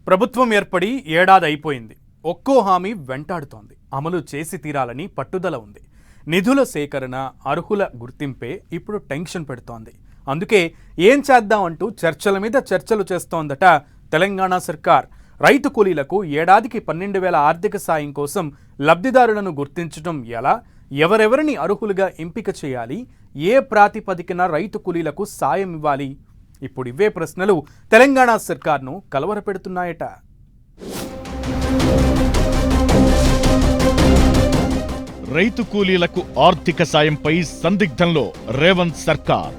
ప్రభుత్వం ఏర్పడి ఏడాది అయిపోయింది. ఒక్కో హామీ వెంటాడుతోంది. అమలు చేసి తీరాలని పట్టుదల ఉంది. నిధుల సేకరణ, అర్హుల గుర్తింపే ఇప్పుడు టెన్షన్ పెడుతోంది. అందుకే ఏం చేద్దాం అంటూ చర్చల మీద చర్చలు చేస్తోందట తెలంగాణ సర్కార్. రైతు కూలీలకు ఏడాదికి 12,000 ఆర్థిక సాయం కోసం లబ్ధిదారులను గుర్తించడం ఎలా, ఎవరెవరిని అర్హులుగా ఎంపిక చేయాలి, ఏ ప్రాతిపదికన రైతు కూలీలకు సాయం ఇవ్వాలి, ఇప్పుడు ఇవే ప్రశ్నలు తెలంగాణ సర్కార్ను కలవరపెడుతున్నాయట. రైతు కూలీలకు ఆర్థిక సాయంపై సందిగ్ధంలో రేవంత్ సర్కార్.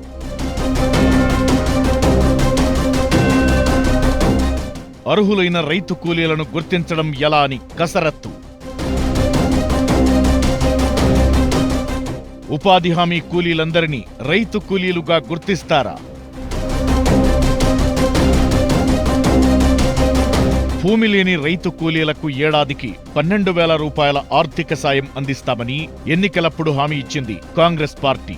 అర్హులైన రైతు కూలీలను గుర్తించడం ఎలా అని కసరత్తు. ఉపాధి హామీ కూలీలందరినీ రైతు కూలీలుగా గుర్తిస్తారా? భూమి లేని రైతు కూలీలకు ఏడాదికి 12,000 రూపాయల ఆర్థిక సాయం అందిస్తామని ఎన్నికలప్పుడు హామీ ఇచ్చింది కాంగ్రెస్ పార్టీ.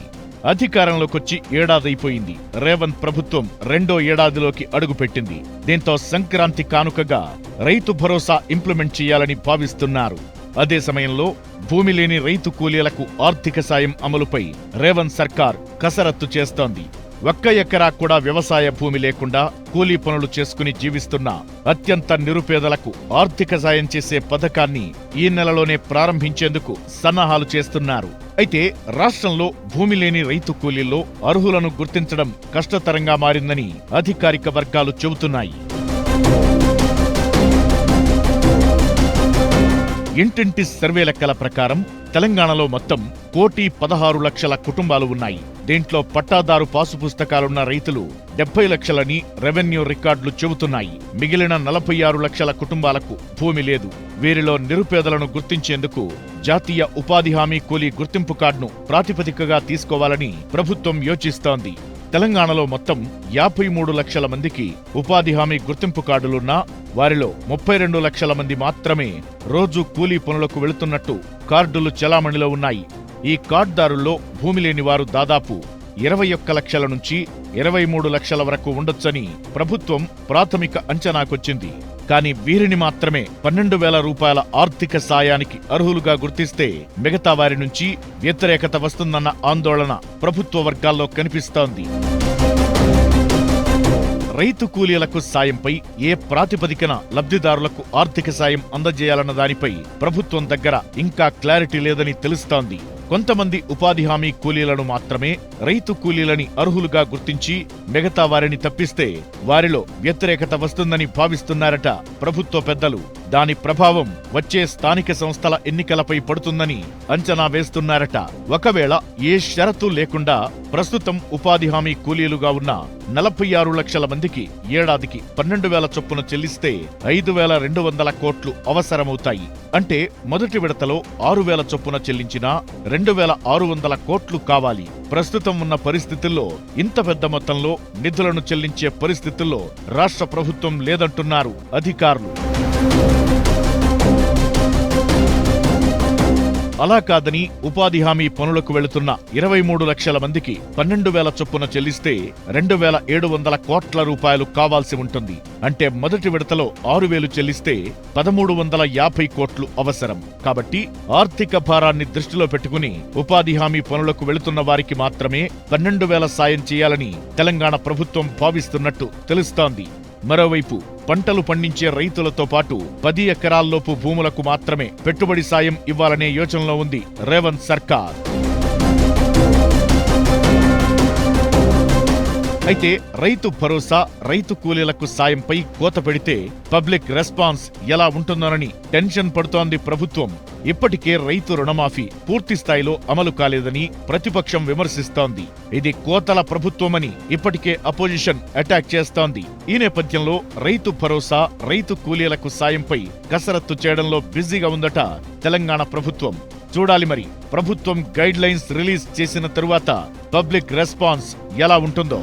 అధికారంలోకొచ్చి ఏడాదైపోయింది. రేవంత్ ప్రభుత్వం రెండో ఏడాదిలోకి అడుగుపెట్టింది. దీంతో సంక్రాంతి కానుకగా రైతు భరోసా ఇంప్లిమెంట్ చేయాలని భావిస్తున్నారు. అదే సమయంలో భూమి లేని రైతు కూలీలకు ఆర్థిక సాయం అమలుపై రేవంత్ సర్కార్ కసరత్తు చేస్తోంది. ఒక్క ఎకరా కూడా వ్యవసాయ భూమి లేకుండా కూలీ పనులు చేసుకుని జీవిస్తున్న అత్యంత నిరుపేదలకు ఆర్థిక సాయం చేసే పథకాన్ని ఈ నెలలోనే ప్రారంభించేందుకు సన్నాహాలు చేస్తున్నారు. అయితే రాష్ట్రంలో భూమి లేని రైతు కూలీల్లో అర్హులను గుర్తించడం కష్టతరంగా మారిందని అధికారిక వర్గాలు చెబుతున్నాయి. ఇంటింటి సర్వే లెక్కల ప్రకారం తెలంగాణలో మొత్తం 1,16,00,000 కుటుంబాలు ఉన్నాయి. దీంట్లో పట్టాదారు పాసు పుస్తకాలున్న రైతులు 70 లక్షలని రెవెన్యూ రికార్డులు చెబుతున్నాయి. మిగిలిన 46 లక్షల కుటుంబాలకు భూమి లేదు. వీరిలో నిరుపేదలను గుర్తించేందుకు జాతీయ ఉపాధి హామీ కూలీ గుర్తింపు కార్డును ప్రాతిపదికగా తీసుకోవాలని ప్రభుత్వం యోచిస్తోంది. తెలంగాణలో మొత్తం 53 లక్షల మందికి ఉపాధి హామీ గుర్తింపు కార్డులున్నా వారిలో 32 లక్షల మంది మాత్రమే రోజు కూలీ పనులకు వెళుతున్నట్టు కార్డులు చెలామణిలో ఉన్నాయి. ఈ కార్డుదారుల్లో భూమి లేని వారు దాదాపు 21 లక్షల నుంచి 23 లక్షల వరకు ఉండొచ్చని ప్రభుత్వం ప్రాథమిక అంచనాకొచ్చింది. కానీ వీరిని మాత్రమే 12,000 రూపాయల ఆర్థిక సాయానికి అర్హులుగా గుర్తిస్తే మిగతా వారి నుంచి వ్యతిరేకత వస్తుందన్న ఆందోళన ప్రభుత్వ వర్గాల్లో కనిపిస్తోంది. రైతు కూలీలకు సాయంపై ఏ ప్రాతిపదికన లబ్ధిదారులకు ఆర్థిక సాయం అందజేయాలన్న దానిపై ప్రభుత్వం దగ్గర ఇంకా క్లారిటీ లేదని తెలుస్తోంది. కొంతమంది ఉపాధి హామీ కూలీలను మాత్రమే రైతు కూలీలని అర్హులుగా గుర్తించి మిగతా వారిని తప్పిస్తే వారిలో వ్యతిరేకత వస్తుందని భావిస్తున్నారట ప్రభుత్వ పెద్దలు. దాని ప్రభావం వచ్చే స్థానిక సంస్థల ఎన్నికలపై పడుతుందని అంచనా వేస్తున్నారట. ఒకవేళ ఏ షరతు లేకుండా ప్రస్తుతం ఉపాధి హామీ కూలీలుగా ఉన్న 46 లక్షల మందికి ఏడాదికి 12,000 చొప్పున చెల్లిస్తే 5,200 కోట్లు అవసరమవుతాయి. అంటే మొదటి విడతలో 6,000 చొప్పున చెల్లించినా 2,600 కోట్లు కావాలి. ప్రస్తుతం ఉన్న పరిస్థితుల్లో ఇంత పెద్ద మొత్తంలో నిధులను చెల్లించే పరిస్థితుల్లో రాష్ట్ర ప్రభుత్వం లేదంటున్నారు అధికారులు. అలా కాదని ఉపాధి హామీ పనులకు వెళుతున్న 23 లక్షల మందికి 12,000 చొప్పున చెల్లిస్తే 2,700 కోట్ల రూపాయలు కావాల్సి ఉంటుంది. అంటే మొదటి విడతలో 6,000 చెల్లిస్తే 1,350 కోట్లు అవసరం. కాబట్టి ఆర్థిక భారాన్ని దృష్టిలో పెట్టుకుని ఉపాధి హామీ పనులకు వెళుతున్న వారికి మాత్రమే 12,000 సాయం చేయాలని తెలంగాణ ప్రభుత్వం భావిస్తున్నట్టు తెలుస్తోంది. మరోవైపు పంటలు పండించే రైతులతో పాటు 10 ఎకరాల్లోపు భూములకు మాత్రమే పెట్టుబడి సాయం ఇవ్వాలనే యోచనలో ఉంది రేవంత్ సర్కార్. అయితే రైతు భరోసా, రైతు కూలీలకు సాయంపై కోత పెడితే పబ్లిక్ రెస్పాన్స్ ఎలా ఉంటుందోనని టెన్షన్ పడుతోంది ప్రభుత్వం. ఇప్పటికే రైతు రుణమాఫీ పూర్తి స్థాయిలో అమలు కాలేదని ప్రతిపక్షం విమర్శిస్తోంది. ఇది కోతల ప్రభుత్వమని ఇప్పటికే అపోజిషన్ అటాక్ చేస్తోంది. ఈ నేపథ్యంలో రైతు భరోసా, రైతు కూలీలకు సాయంపై కసరత్తు చేయడంలో బిజీగా ఉందట తెలంగాణ ప్రభుత్వం. చూడాలి మరి ప్రభుత్వం గైడ్ లైన్స్ రిలీజ్ చేసిన తరువాత పబ్లిక్ రెస్పాన్స్ ఎలా ఉంటుందో.